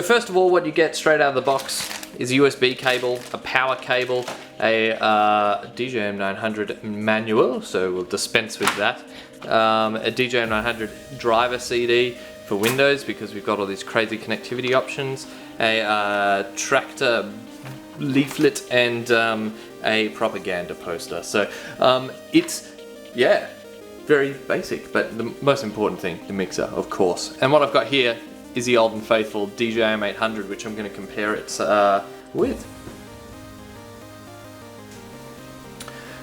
first of all, what you get straight out of the box is a USB cable, a power cable, a DJM-900 manual, so we'll dispense with that, a DJM-900 driver CD for Windows because we've got all these crazy connectivity options, a tractor leaflet, and a propaganda poster. So it's, yeah, very basic, but the most important thing, the mixer, of course. And what I've got here is the old and faithful DJM-800, which I'm going to compare it with.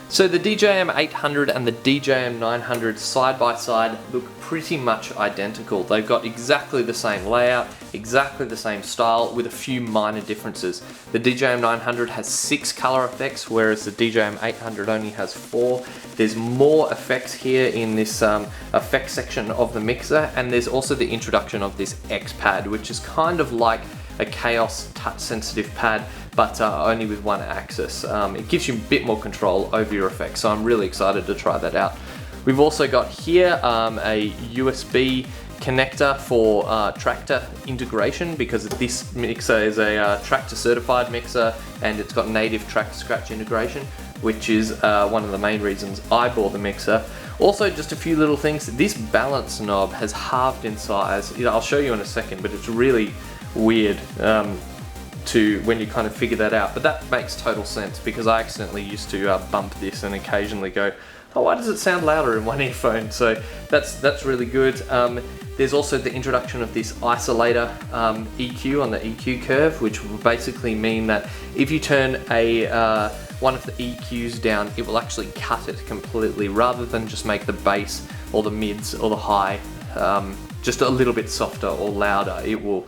So the DJM-800 and the DJM-900 side by side look pretty much identical. They've got exactly the same layout, exactly the same style, with a few minor differences. The DJM-900 has 6 color effects, whereas the DJM-800 only has 4. There's more effects here in this effects section of the mixer, and there's also the introduction of this X pad, which is kind of like a Chaos touch sensitive pad, but only with one axis. It gives you a bit more control over your effects, so I'm really excited to try that out. We've also got here a USB connector for tractor integration, because this mixer is a tractor certified mixer and it's got native tractor scratch integration, which is one of the main reasons I bought the mixer. Also, just a few little things. This balance knob has halved in size. I'll show you in a second, but it's really weird to when you kind of figure that out, but that makes total sense because I accidentally used to bump this and occasionally go, oh, why does it sound louder in one earphone? So that's really good. There's also the introduction of this isolator EQ on the EQ curve, which will basically mean that if you turn one of the EQs down, it will actually cut it completely, rather than just make the bass or the mids or the high just a little bit softer or louder. It will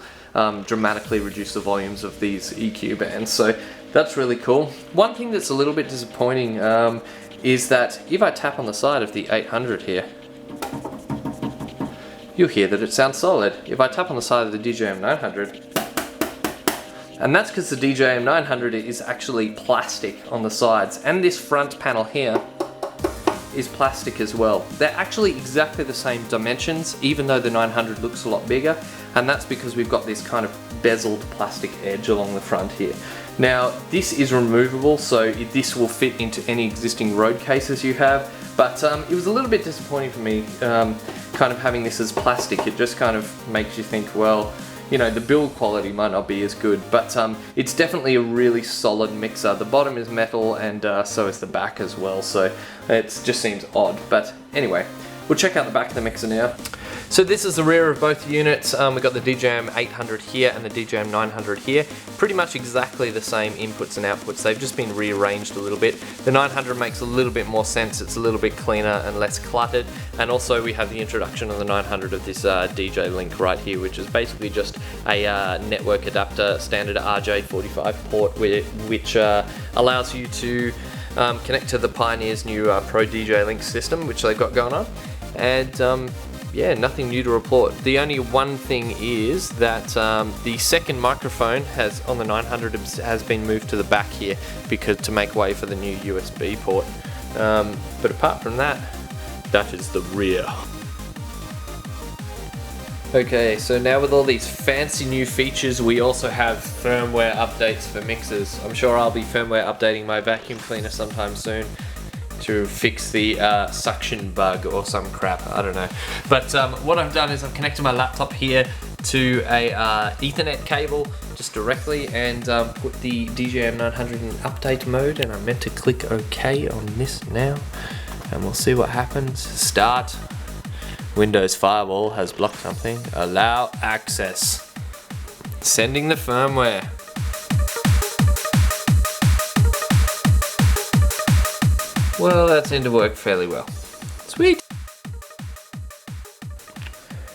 dramatically reduce the volumes of these EQ bands, so that's really cool. One thing that's a little bit disappointing is that if I tap on the side of the 800 here, you'll hear that it sounds solid. If I tap on the side of the DJM-900, and that's because the DJM-900 is actually plastic on the sides, and this front panel here is plastic as well. They're actually exactly the same dimensions, even though the 900 looks a lot bigger, and that's because we've got this kind of bezeled plastic edge along the front here. Now, this is removable, so this will fit into any existing road cases you have, but it was a little bit disappointing for me kind of having this as plastic. It just kind of makes you think, well, you know, the build quality might not be as good, but it's definitely a really solid mixer. The bottom is metal, and so is the back as well, so it just seems odd. But anyway, we'll check out the back of the mixer now. So this is the rear of both units. We've got the DJM-800 here and the DJM-900 here. Pretty much exactly the same inputs and outputs. They've just been rearranged a little bit. The 900 makes a little bit more sense. It's a little bit cleaner and less cluttered. And also we have the introduction of the 900 of this DJ link right here, which is basically just a network adapter, standard RJ45 port, which allows you to connect to the Pioneer's new Pro DJ Link system, which they've got going on. And yeah, nothing new to report. The only one thing is that the second microphone on the 900 has been moved to the back here to make way for the new USB port. But apart from that, that is the rear. Okay, so now with all these fancy new features, we also have firmware updates for mixers. I'm sure I'll be firmware updating my vacuum cleaner sometime soon to fix the suction bug or some crap, I don't know. But what I've done is I've connected my laptop here to a Ethernet cable just directly, and put the DJM-900 in update mode, and I'm meant to click OK on this now, and we'll see what happens. Start. Windows Firewall has blocked something. Allow access. Sending the firmware. Well, that seemed to work fairly well. Sweet!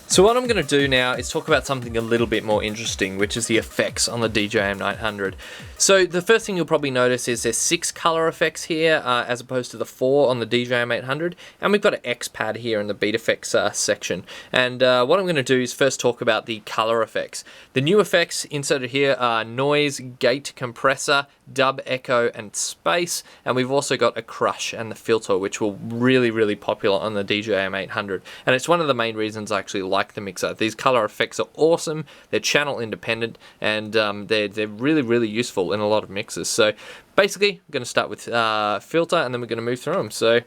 So what I'm going to do now is talk about something a little bit more interesting, which is the effects on the DJM-900. So the first thing you'll probably notice is there's 6 color effects here as opposed to the 4 on the DJM-800, and we've got an X pad here in the beat effects section. And what I'm going to do is first talk about the color effects. The new effects inserted here are noise, gate compressor, dub echo, and space, and we've also got a crush and the filter, which were really popular on the DJM-800, and it's one of the main reasons I actually like like the mixer. These color effects are awesome, they're channel independent, and they're really, really useful in a lot of mixers. So basically, I'm going to start with filter, and then we're going to move through them. So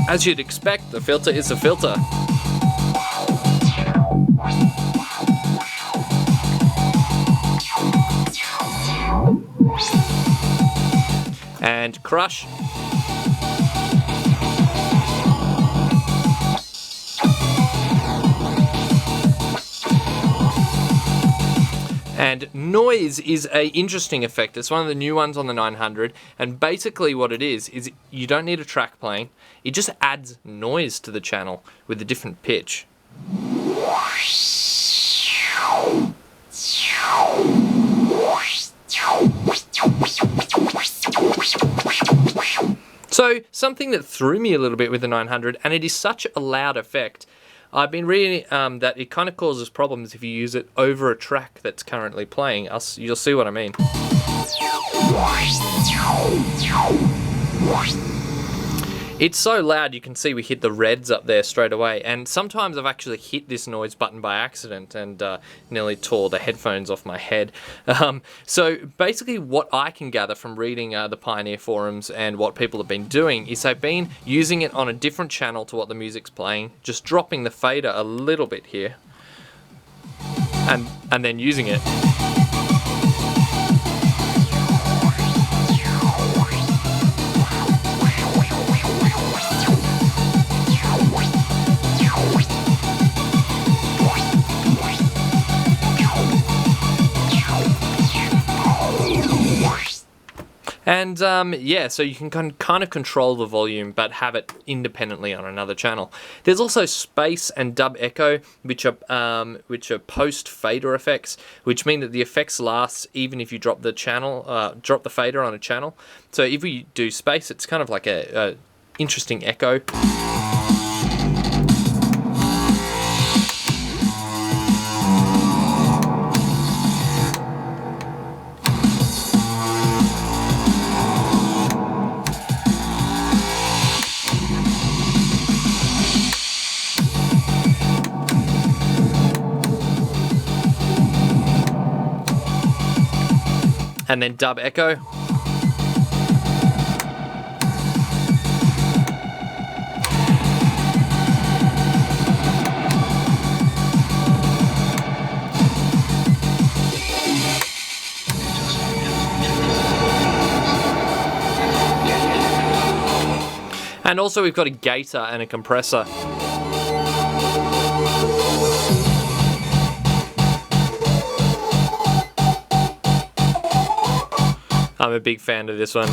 as you'd expect, the filter is a filter. And crush. And noise is an interesting effect. It's one of the new ones on the 900, and basically what it is you don't need a track playing. It just adds noise to the channel with a different pitch. So something that threw me a little bit with the 900, and it is such a loud effect, I've been reading that it kind of causes problems if you use it over a track that's currently playing. You'll see what I mean. It's so loud, you can see we hit the reds up there straight away, and sometimes I've actually hit this noise button by accident and nearly tore the headphones off my head. So basically what I can gather from reading the Pioneer forums and what people have been doing is they've been using it on a different channel to what the music's playing, just dropping the fader a little bit here, and then using it. And yeah, so you can kind of control the volume, but have it independently on another channel. There's also space and dub echo, which are post fader effects, which mean that the effects last even if you drop the fader on a channel. So if we do space, it's kind of like a interesting echo. And then dub echo. And also we've got a gator and a compressor. I'm a big fan of this one.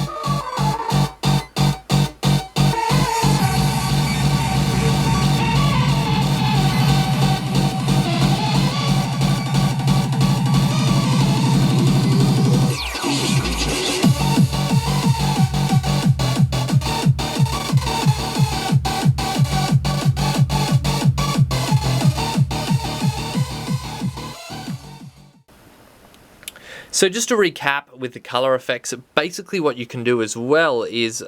So just to recap with the color effects, basically what you can do as well is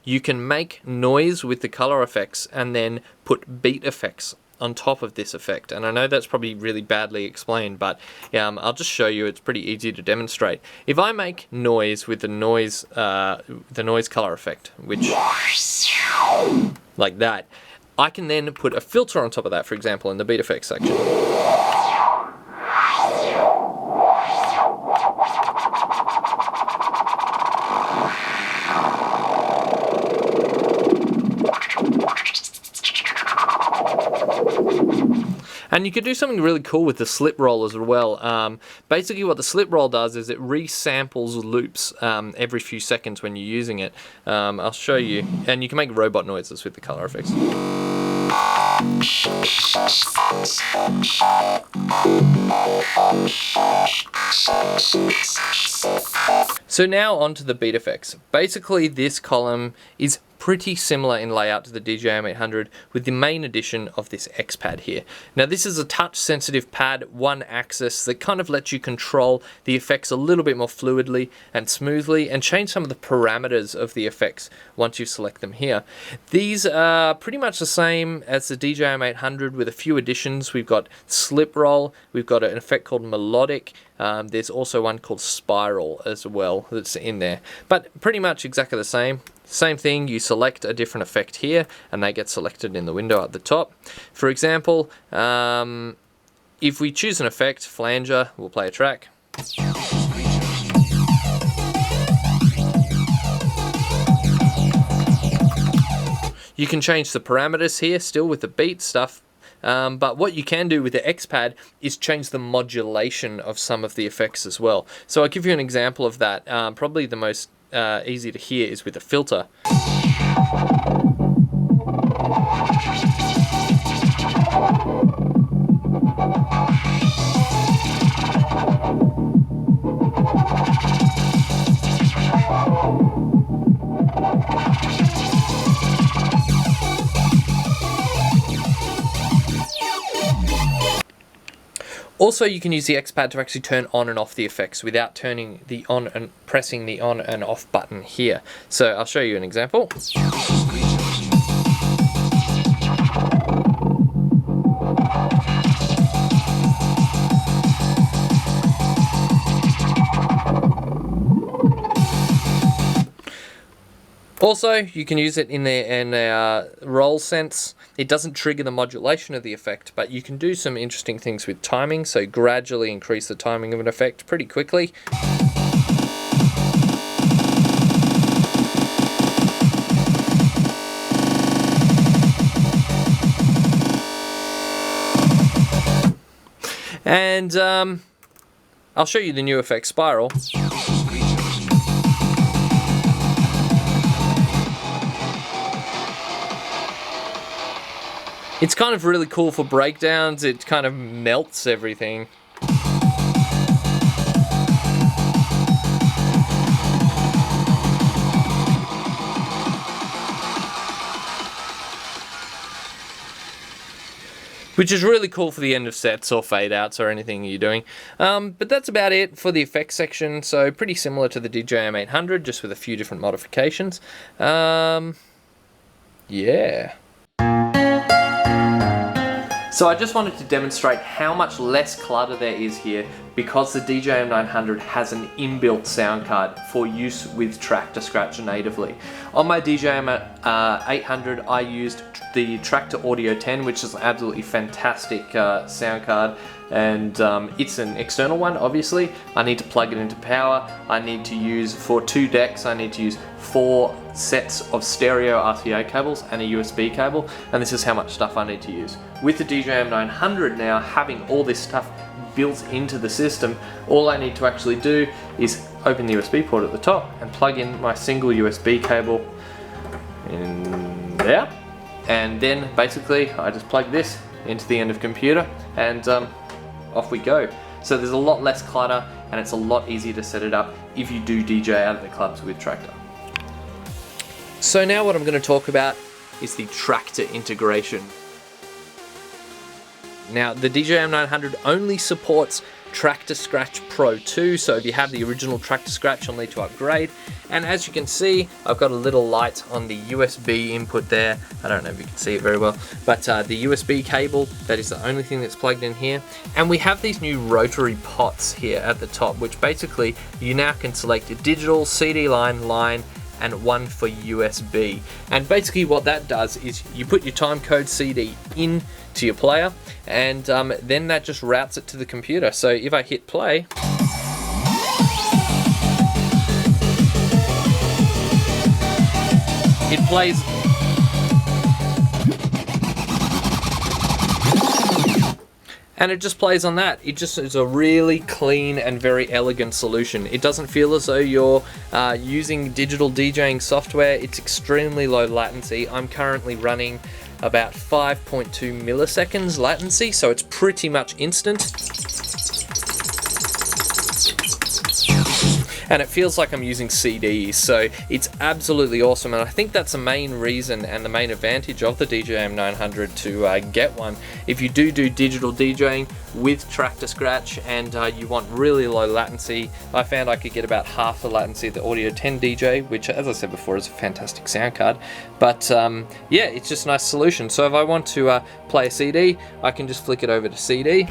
you can make noise with the color effects and then put beat effects on top of this effect. And I know that's probably really badly explained, but I'll just show you. It's pretty easy to demonstrate. If I make noise with the noise color effect, which like that, I can then put a filter on top of that, for example, in the beat effects section. And you could do something really cool with the slip roll as well. Basically what the slip roll does is it resamples loops every few seconds when you're using it. I'll show you. And you can make robot noises with the color effects. So now onto the beat effects. Basically this column is pretty similar in layout to the DJM-800 with the main addition of this X pad here. Now this is a touch sensitive pad, one axis, that kind of lets you control the effects a little bit more fluidly and smoothly and change some of the parameters of the effects once you select them here. These are pretty much the same as the DJM-800 with a few additions. We've got slip roll, we've got an effect called melodic, there's also one called spiral as well that's in there, but pretty much exactly the same. Same thing, you select a different effect here and they get selected in the window at the top. For example, if we choose an effect, flanger, we'll play a track. You can change the parameters here still with the beat stuff, but what you can do with the X pad is change the modulation of some of the effects as well. So I'll give you an example of that. Probably the most easy to hear is with a filter. Also, you can use the X pad to actually turn on and off the effects without turning the on and pressing the on and off button here. So I'll show you an example. Also, you can use it in the roll sense. It doesn't trigger the modulation of the effect, but you can do some interesting things with timing, so gradually increase the timing of an effect pretty quickly. And I'll show you the new effect, spiral. It's kind of really cool for breakdowns, it kind of melts everything. Which is really cool for the end of sets or fade outs or anything you're doing. But that's about it for the effects section, so pretty similar to the DJM-800, just with a few different modifications. Yeah. So I just wanted to demonstrate how much less clutter there is here because the DJM-900 has an inbuilt sound card for use with Tractor Scratch natively. On my DJM-800 I used the Tractor Audio 10, which is an absolutely fantastic sound card, and it's an external one obviously. I need to plug it into power. I need to use, for 2 decks, I need to use 4 sets of stereo RCA cables and a USB cable, and this is how much stuff I need to use. With the DJM-900 now having all this stuff built into the system, all I need to actually do is open the USB port at the top and plug in my single USB cable in there, and then basically I just plug this into the end of computer and off we go. So there's a lot less clutter and it's a lot easier to set it up if you do DJ out at the clubs with Tractor. So now what I'm going to talk about is the Tractor integration. Now the DJM-900 only supports Tractor Scratch Pro 2, so if you have the original Tractor Scratch you'll need to upgrade. And as you can see, I've got a little light on the USB input there. I don't know if you can see it very well, but the USB cable, that is the only thing that's plugged in here. And we have these new Rotary Pots here at the top, which basically you now can select a digital, CD line, and one for USB. And basically what that does is you put your timecode CD in to your player, and then that just routes it to the computer. So if I hit play, it plays. And it just plays on that. It just is a really clean and very elegant solution. It doesn't feel as though you're using digital DJing software. It's extremely low latency. I'm currently running about 5.2 milliseconds latency, so it's pretty much instant. and it feels like I'm using CDs, so it's absolutely awesome. And I think that's the main reason and the main advantage of the DJM-900 to get one. If you do digital DJing with track to scratch and you want really low latency, I found I could get about half the latency of the Audio 10 DJ, which, as I said before, is a fantastic sound card. But yeah, it's just a nice solution. So if I want to play a CD, I can just flick it over to CD.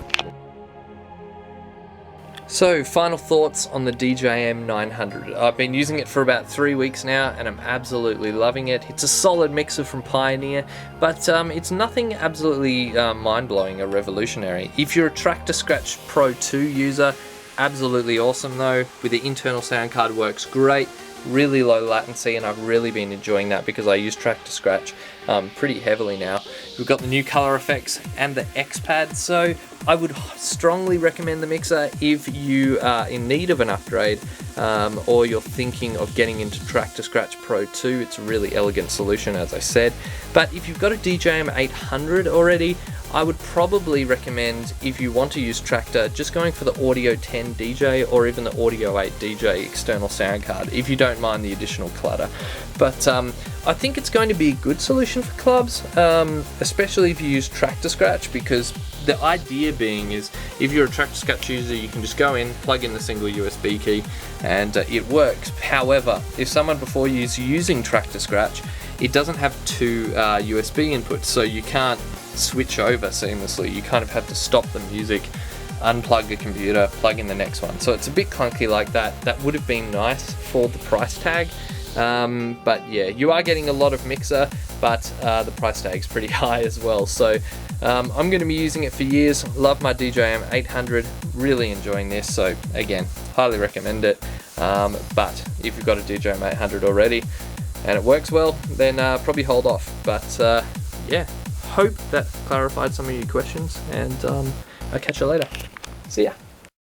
So, final thoughts on the DJM-900. I've been using it for about 3 weeks now and I'm absolutely loving it. It's a solid mixer from Pioneer, but it's nothing absolutely mind-blowing or revolutionary. If you're a Track to Scratch Pro 2 user, absolutely awesome though. With the internal sound card, works great. Really low latency, and I've really been enjoying that because I use Track to Scratch pretty heavily now. We've got the new color effects and the X-Pad, so I would strongly recommend the mixer if you are in need of an upgrade or you're thinking of getting into Track to Scratch Pro 2. It's a really elegant solution, as I said. But if you've got a DJM-800 already, I would probably recommend, if you want to use Tractor, just going for the Audio 10 DJ or even the Audio 8 DJ external sound card, if you don't mind the additional clutter. But I think it's going to be a good solution for clubs, especially if you use Track to Scratch, because the idea being is if you're a Track to Scratch user, you can just go in, plug in the single USB key, and it works. However, if someone before you is using Track to Scratch, it doesn't have two USB inputs, so you can't switch over seamlessly. You kind of have to stop the music, unplug the computer, plug in the next one. So it's a bit clunky like that. That would have been nice for the price tag. But yeah, you are getting a lot of mixer, but the price tag's pretty high as well. So I'm going to be using it for years. Love my DJM-800, really enjoying this. So again, highly recommend it. But if you've got a DJM-800 already and it works well, then probably hold off. But yeah, hope that clarified some of your questions, and I'll catch you later. See ya.